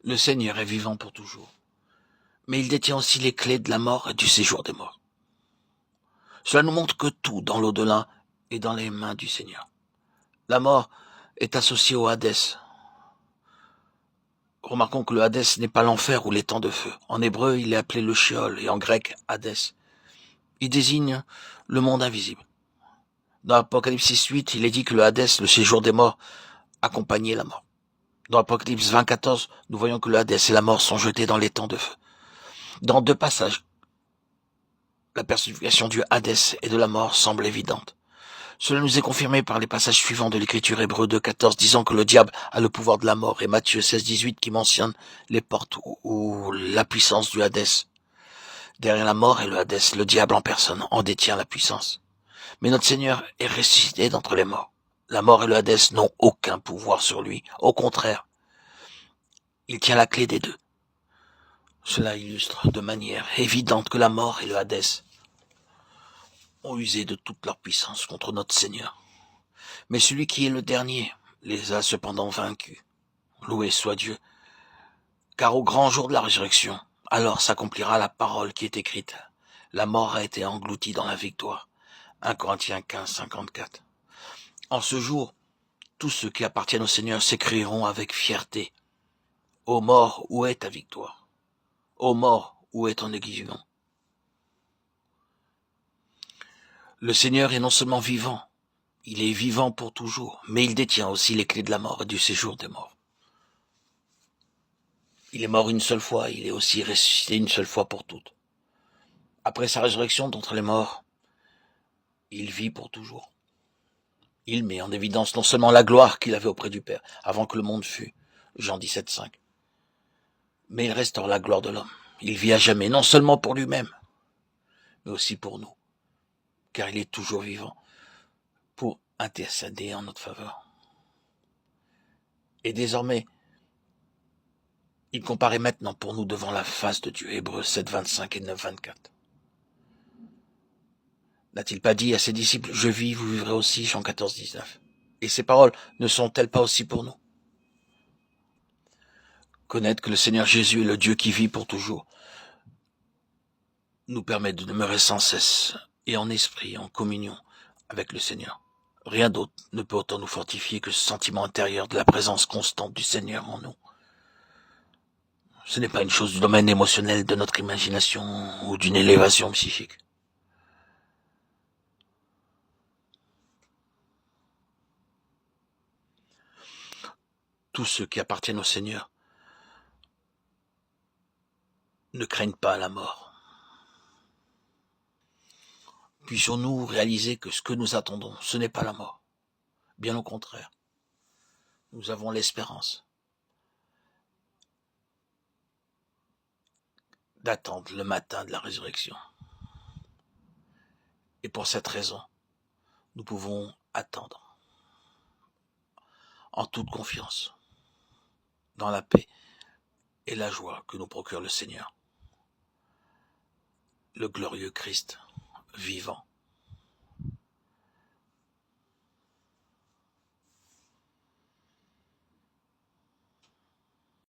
Le Seigneur est vivant pour toujours, mais il détient aussi les clés de la mort et du séjour des morts. Cela nous montre que tout dans l'au-delà est dans les mains du Seigneur. La mort est associée au Hadès. Remarquons que le Hadès n'est pas l'enfer ou l'étang de feu. En hébreu, il est appelé le Sheol et en grec, Hadès. Il désigne le monde invisible. Dans Apocalypse 6.8, il est dit que le Hadès, le séjour des morts, accompagnait la mort. Dans Apocalypse 20.14, nous voyons que le Hadès et la mort sont jetés dans l'étang de feu. Dans 2 passages, la personnification du Hadès et de la mort semble évidente. Cela nous est confirmé par les passages suivants de l'écriture Hébreu 2.14 disant que le diable a le pouvoir de la mort et Matthieu 16.18 qui mentionne les portes ou la puissance du Hadès. Derrière la mort et le Hadès, le diable en personne en détient la puissance. Mais notre Seigneur est ressuscité d'entre les morts. La mort et le Hadès n'ont aucun pouvoir sur lui. Au contraire, il tient la clé des deux. Cela illustre de manière évidente que la mort et le Hadès ont usé de toute leur puissance contre notre Seigneur. Mais celui qui est le dernier les a cependant vaincus. Loué soit Dieu. Car au grand jour de la résurrection, alors s'accomplira la parole qui est écrite. La mort a été engloutie dans la victoire. 1 Corinthiens 15, 54. En ce jour, tous ceux qui appartiennent au Seigneur s'écrieront avec fierté. Ô mort, où est ta victoire? Ô mort, où est ton aiguillon? Le Seigneur est non seulement vivant, il est vivant pour toujours, mais il détient aussi les clés de la mort et du séjour des morts. Il est mort une seule fois, il est aussi ressuscité une seule fois pour toutes. Après sa résurrection d'entre les morts, il vit pour toujours. Il met en évidence non seulement la gloire qu'il avait auprès du Père, avant que le monde fût, Jean 17, 5, mais il restaure la gloire de l'homme. Il vit à jamais, non seulement pour lui-même, mais aussi pour nous, car il est toujours vivant, pour intercéder en notre faveur. Et désormais, il comparaît maintenant pour nous devant la face de Dieu, Hébreux 7, 25 et 9, 24. N'a-t-il pas dit à ses disciples, je vis, vous vivrez aussi, Jean 14, 19. Et ces paroles ne sont-elles pas aussi pour nous? Connaître que le Seigneur Jésus est le Dieu qui vit pour toujours nous permet de demeurer sans cesse et en esprit, en communion avec le Seigneur. Rien d'autre ne peut autant nous fortifier que ce sentiment intérieur de la présence constante du Seigneur en nous. Ce n'est pas une chose du domaine émotionnel de notre imagination ou d'une élévation psychique. Tous ceux qui appartiennent au Seigneur ne craignent pas la mort. Puissions-nous réaliser que ce que nous attendons, ce n'est pas la mort. Bien au contraire, nous avons l'espérance d'attendre le matin de la résurrection. Et pour cette raison, nous pouvons attendre en toute confiance, dans la paix et la joie que nous procure le Seigneur, le glorieux Christ vivant.